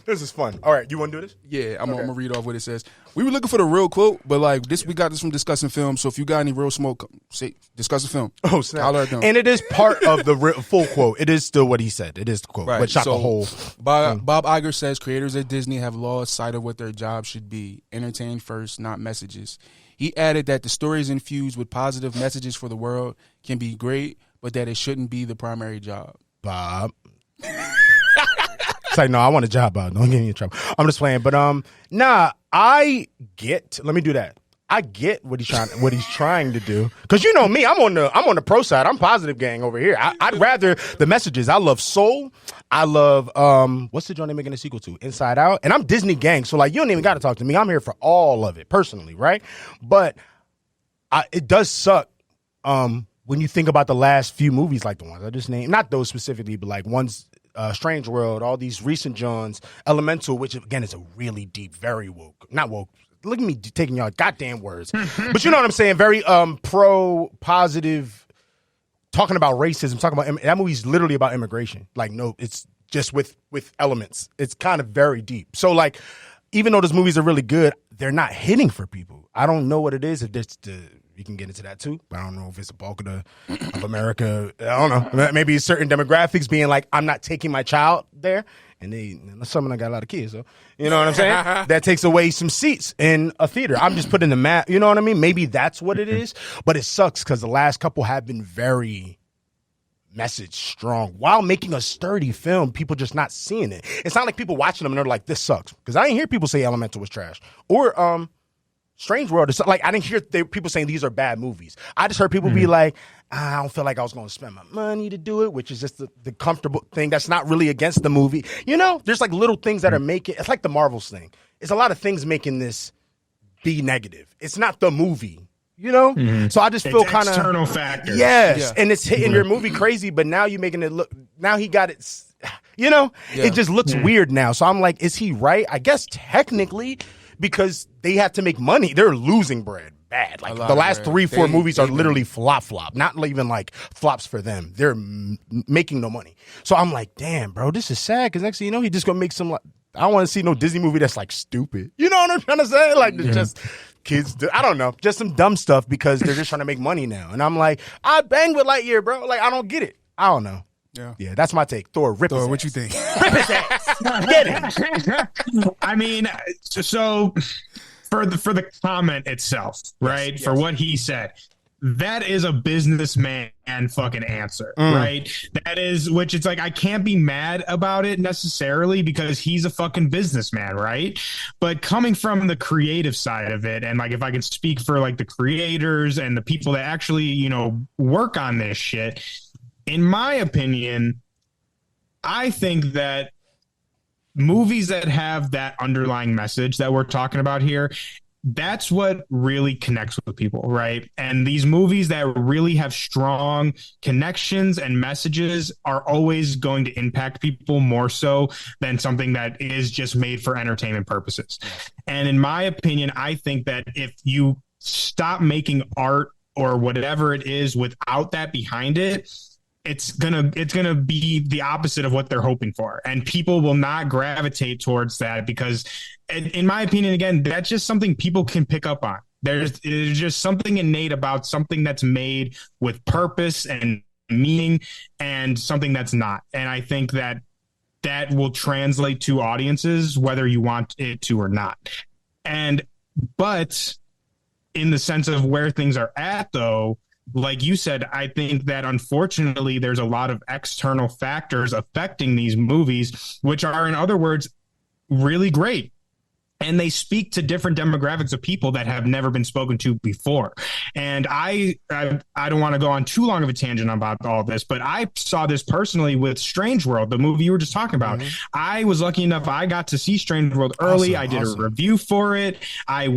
This is fun. All right, you want to do this? Yeah, I'm gonna read off what it says. We were looking for the real quote, but like this, we got this from Discussing Film. So if you got any real smoke, say Discussing Film. Oh, snap. And it is part of the full quote. It is still what he said. It is the quote, but shot the whole. Bob Iger says creators at Disney have lost sight of what their job should be: entertain first, not messages. He added that the stories infused with positive messages for the world can be great, but that it shouldn't be the primary job. Bob. It's like, no, I want a job, Bob. Don't get me in trouble. I'm just playing. But nah, I get. Let me do that. I get what he's trying to do. Because you know me, I'm on the pro side. I'm positive gang over here. I'd rather the messages. I love Soul. I love what's the joint they're making a sequel to? Inside Out. And I'm Disney gang. So like you don't even got to talk to me. I'm here for all of it personally, right? But it does suck when you think about the last few movies like the ones I just named. Not those specifically, but like ones Strange World, all these recent Johns, Elemental, which again is a really deep, very woke, not woke. Look at me taking y'all goddamn words, but you know what I'm saying. Very pro positive, talking about racism, talking about that movie's literally about immigration. Like no, it's just with elements. It's kind of very deep. So like, even though those movies are really good, they're not hitting for people. I don't know what it is. If it's you can get into that too, but I don't know if it's a bulk of America. I don't know. Maybe certain demographics being like, I'm not taking my child there, and some of them got a lot of kids, so you know what I'm saying. That takes away some seats in a theater. I'm just putting the map. You know what I mean? Maybe that's what it is, but it sucks because the last couple have been very message strong while making a sturdy film. People just not seeing it. It's not like people watching them and they're like, this sucks, because I didn't hear people say Elemental was trash or Strange World is like, I didn't hear people saying these are bad movies. I just heard people be like, I don't feel like I was going to spend my money to do it, which is just the comfortable thing that's not really against the movie. You know, there's like little things that are making, it's like the Marvels thing. It's a lot of things making this be negative. It's not the movie, you know? So I just feel kind of external factors. Yes. Yeah. And it's hitting your movie crazy, but now you're making it look, now he got it, you know, it just looks weird now. So I'm like, is he right? I guess technically, because they have to make money. They're losing bread bad. Like the last 3-4 movies are literally flop. Not even like flops for them. They're making no money. So I'm like, damn, bro, this is sad. Because next thing you know, he's just going to make some, like, I don't want to see no Disney movie that's like stupid. You know what I'm trying to say? Like just kids, I don't know, just some dumb stuff because they're just trying to make money now. And I'm like, I bang with Lightyear, bro. Like, I don't get it. I don't know. Yeah, that's my take. Thor, rip his ass. What you think? Rip his ass. Get it. I mean, so for the comment itself, right? Yes. For what he said, that is a businessman fucking answer, right? That is, which it's like, I can't be mad about it necessarily because he's a fucking businessman, right? But coming from the creative side of it, and like if I can speak for like the creators and the people that actually, you know, work on this shit, in my opinion, I think that movies that have that underlying message that we're talking about here, that's what really connects with people, right? And these movies that really have strong connections and messages are always going to impact people more so than something that is just made for entertainment purposes. And in my opinion, I think that if you stop making art or whatever it is without that behind it, it's gonna be the opposite of what they're hoping for, and people will not gravitate towards that because, in my opinion, again, that's just something people can pick up on. There's just something innate about something that's made with purpose and meaning, and something that's not. And I think that will translate to audiences whether you want it to or not. But in the sense of where things are at, though, like you said, I think that unfortunately there's a lot of external factors affecting these movies, which are, in other words, really great. And they speak to different demographics of people that have never been spoken to before. And I don't want to go on too long of a tangent about all this, but I saw this personally with Strange World, the movie you were just talking about. I was lucky enough, I got to see Strange World early. I did a review for it. I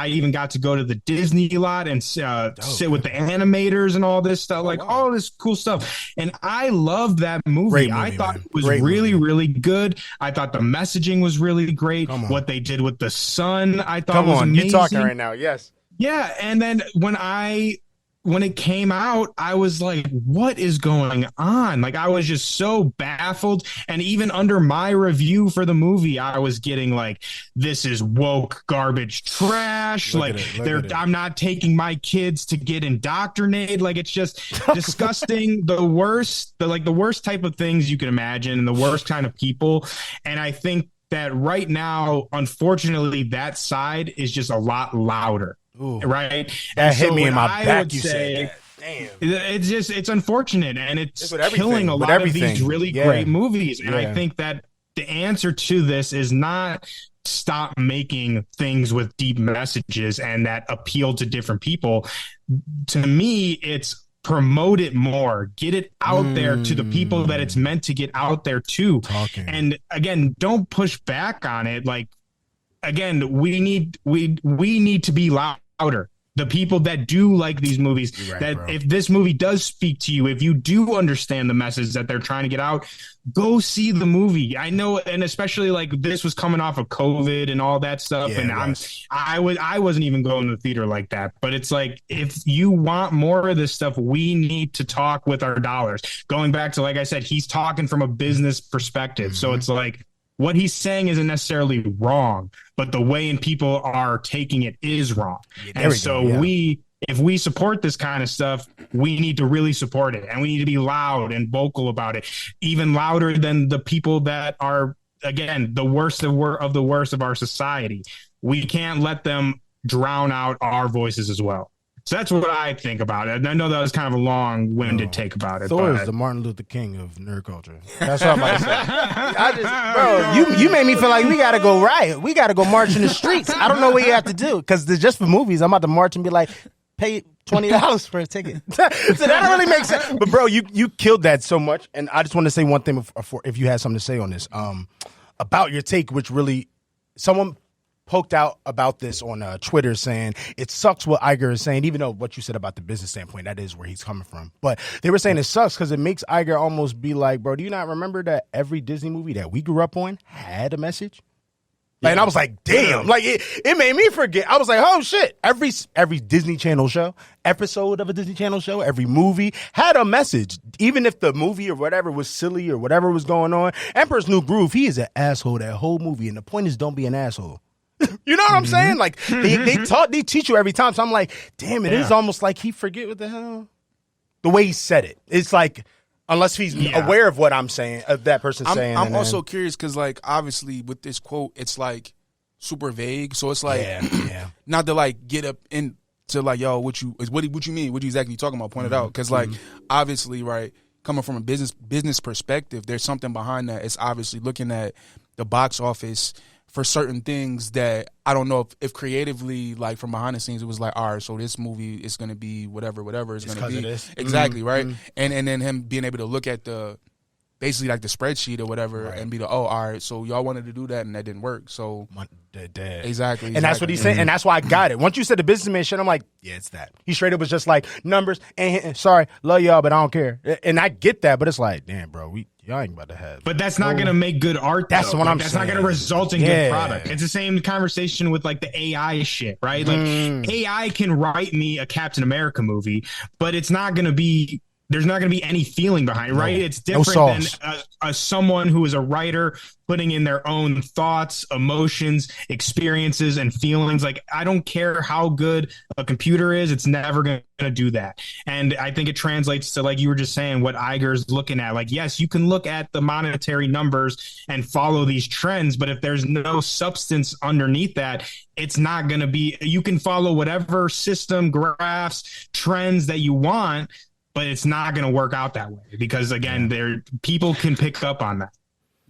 even got to go to the Disney lot and sit with the animators and all this stuff, all this cool stuff. And I loved that movie. I thought it was really good. I thought the messaging was really great. What they did with the sun, I thought was amazing. You're talking right now. Yes. Yeah. And then when I when it came out, I was like, what is going on? Like, I was just so baffled. And even under my review for the movie, I was getting like, this is woke garbage trash. I'm not taking my kids to get indoctrinated. Like, it's just disgusting. The worst type of things you can imagine, and the worst kind of people. And I think that right now, unfortunately, that side is just a lot louder. Ooh, right? That hit me in my back. You said that. Damn. It's unfortunate, and it's killing a lot of these really great movies. And I think that the answer to this is not stop making things with deep messages and that appeal to different people. To me, it's promote it more, get it out there to the people that it's meant to get out there to. And again, don't push back on it. Like, again, we need to be louder. The people that do like these movies, if this movie does speak to you, if you do understand the message that they're trying to get out, go see the movie. I know, and especially like this was coming off of COVID and all that stuff, I wasn't even going to the theater like that. But it's like, if you want more of this stuff, we need to talk with our dollars. Going back to, like I said, he's talking from a business perspective, so it's like, what he's saying isn't necessarily wrong, but the way and people are taking it is wrong. If we support this kind of stuff, we need to really support it, and we need to be loud and vocal about it, even louder than the people that are, again, the worst of the worst of our society. We can't let them drown out our voices as well. So that's what I think about it. And I know that was kind of a long-winded take about it. Thor is the Martin Luther King of nerd culture. That's what I'm about to say. You made me feel like we got to go riot. We got to go march in the streets. I don't know what you have to do, because just for movies, I'm about to march and be like, pay $20 for a ticket. So that don't really make sense. But, bro, you killed that so much. And I just want to say one thing before, if you had something to say on this, about your take, which really someone poked out about this on Twitter, saying it sucks what Iger is saying, even though what you said about the business standpoint, that is where he's coming from. But they were saying it sucks because it makes Iger almost be like, bro, do you not remember that every Disney movie that we grew up on had a message? Like, and I was like, damn, like it made me forget. I was like, oh shit, every Disney Channel show, episode of a Disney Channel show, every movie had a message. Even if the movie or whatever was silly or whatever was going on, Emperor's New Groove, he is an asshole that whole movie. And the point is, don't be an asshole. You know what I'm saying? Like, they teach you every time. So I'm like, damn, it is almost like he forget what the hell. The way he said it. It's like, unless he's aware of what I'm saying, of that person saying. I'm also curious because, like, obviously with this quote, it's like super vague. So it's like, not to like get up into like, yo, what you mean? What you exactly talking about? Point it out. Because like, obviously, right, coming from a business perspective, there's something behind that. It's obviously looking at the box office for certain things that I don't know if creatively, like from behind the scenes, it was like, all right, so this movie is going to be whatever it's going to be. Exactly, right? And then him being able to look at the, basically like the spreadsheet or whatever, and be like, oh, all right, so y'all wanted to do that and that didn't work. So exactly. And that's what he's saying. And that's why I got it. Once you said the businessman shit, I'm like, yeah, it's that. He straight up was just like, numbers, and sorry, love y'all, but I don't care. And I get that, but it's like, damn, bro, y'all ain't about to have. But that's not going to make good art. That's what I'm saying. That's saying. not going to result in good product. It's the same conversation with like the AI shit, right? Like AI can write me a Captain America movie, but it's not going to be. There's not going to be any feeling behind it, right? It's different than someone who is a writer putting in their own thoughts, emotions, experiences, and feelings. Like, I don't care how good a computer is, it's never going to do that. And I think it translates to, like you were just saying, what Iger's looking at. Like, yes, you can look at the monetary numbers and follow these trends, but if there's no substance underneath that, it's not going to be. You can follow whatever system, graphs, trends that you want, but it's not going to work out that way because, again, people can pick up on that.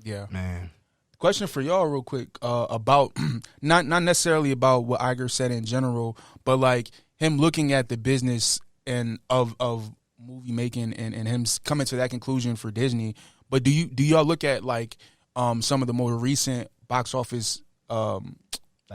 Yeah, man. Question for y'all, real quick, about not necessarily about what Iger said in general, but like him looking at the business and of movie making and him coming to that conclusion for Disney. But do y'all look at like some of the more recent box office like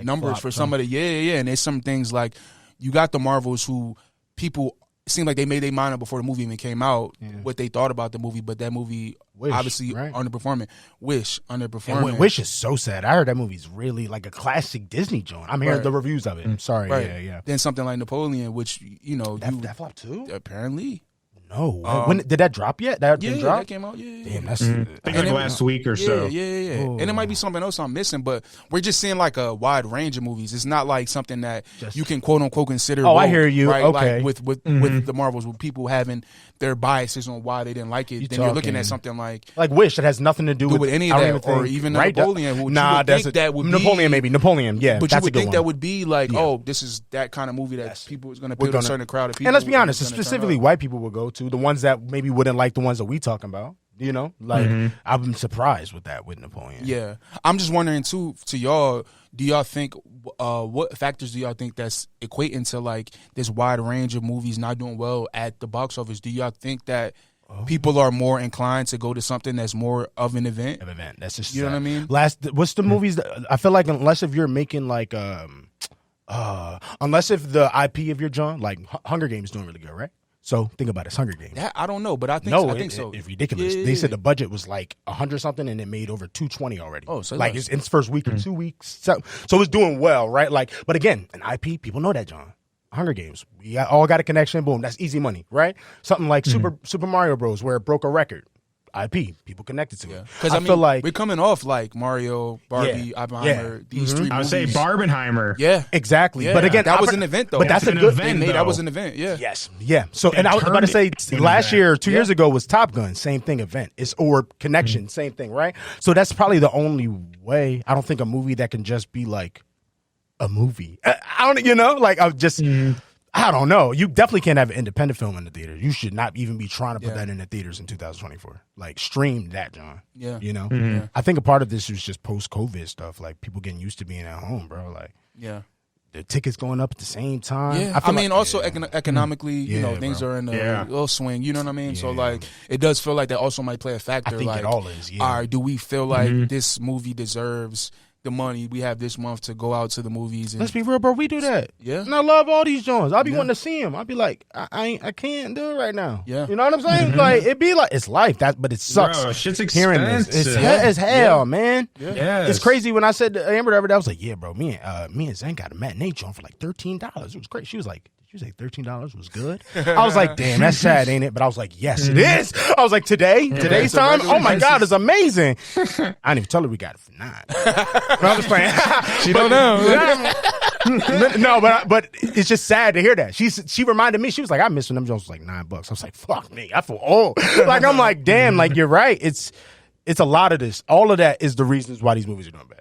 numbers for some of the and there's some things like you got the Marvels who people it seemed like they made their mind up before the movie even came out, what they thought about the movie, but that movie obviously underperforming. Underperforming. And Wish is so sad. I heard that movie's really like a classic Disney joint. I'm hearing the reviews of it. I'm sorry. Yeah. Then something like Napoleon, which, that flopped too? Apparently. No. When did that drop yet? That didn't drop? That came out. Yeah. Damn, that's I think like last week or so. Yeah. And it might be something else I'm missing, but we're just seeing like a wide range of movies. It's not like something that you can quote unquote consider. I hear you. Right? Okay. Like with the Marvels, with people having their biases on why they didn't like it, you're looking at something like Wish that has nothing to do with any of that, or even Napoleon. That would Napoleon, maybe Napoleon. Yeah, but that's you would think one. that would be like, this is that kind of movie that people is going to appeal to a certain crowd of people. And let's be honest, specifically white people will go to the ones that maybe wouldn't like the ones that we talking about. I'm surprised with that with Napoleon. Yeah, I'm just wondering too. To y'all, do y'all think what factors do y'all think that's equating to like this wide range of movies not doing well at the box office? Do y'all think that people are more inclined to go to something that's more of an event? That's just know what I mean. What's the movies that I feel like unless if you're making like unless if the IP of your John like Hunger Games doing really good, right? So think about it, it's Hunger Games. That, I don't know, but I think so. It's ridiculous. They said the budget was like 100 something, and it made over 220 already. Oh, so like it's in its first week or 2 weeks. So it's doing well, right? Like, but again, an IP, people know that, John. Hunger Games, we all got a connection. Boom, that's easy money, right? Something like Super Mario Bros, where it broke a record. IP, people connected to it. Because I feel like we're coming off like Mario, Barbie, Oppenheimer, these three movies. I would say Barbenheimer. Yeah, exactly. Yeah. But again, that was an event though. But that's a good event. thing. That was an event. Yeah. Yes. Yeah. So, and I was about to say last year, 2 years ago was Top Gun, same thing. Event or Connection, same thing, right? So that's probably the only way. I don't think a movie that can just be like a movie. I don't, like I'm just. I don't know. You definitely can't have an independent film in the theater. You should not even be trying to put that in the theaters in 2024. Like, stream that, John. Yeah. I think a part of this was just post-COVID stuff. Like, people getting used to being at home, bro. Like, the tickets going up at the same time. Yeah. I mean, also economically, things are in a little swing. You know what I mean? So, like, it does feel like that also might play a factor. I think like, it all is, all right, do we feel like this movie deserves the money we have this month to go out to the movies? And let's be real, bro. We do that. Yeah. And I love all these joints. I be wanting to see them. I be like, I can't do it right now. Yeah. You know what I'm saying? Like, it be like, it's life. But it sucks. Bro, shit's hearing expensive. this. It's hell, man. Yeah. Yes. It's crazy when I said to Amber the other day, I was like, yeah, bro, me and Zen got a matinee joint for like $13. It was great. She was like, did you say $13 was good? I was like, damn, that's sad, ain't it? But I was like, yes, it is. I was like, today's time? Oh my God, it's amazing. I didn't even tell her we got it for $9. No, I'm just playing. She don't know. No, but it's just sad to hear that. She reminded me, she was like, I miss when them joints was like $9. I was like, fuck me, I feel old. Like, I'm like, damn, like, you're right. It's a lot of this. All of that is the reasons why these movies are doing bad.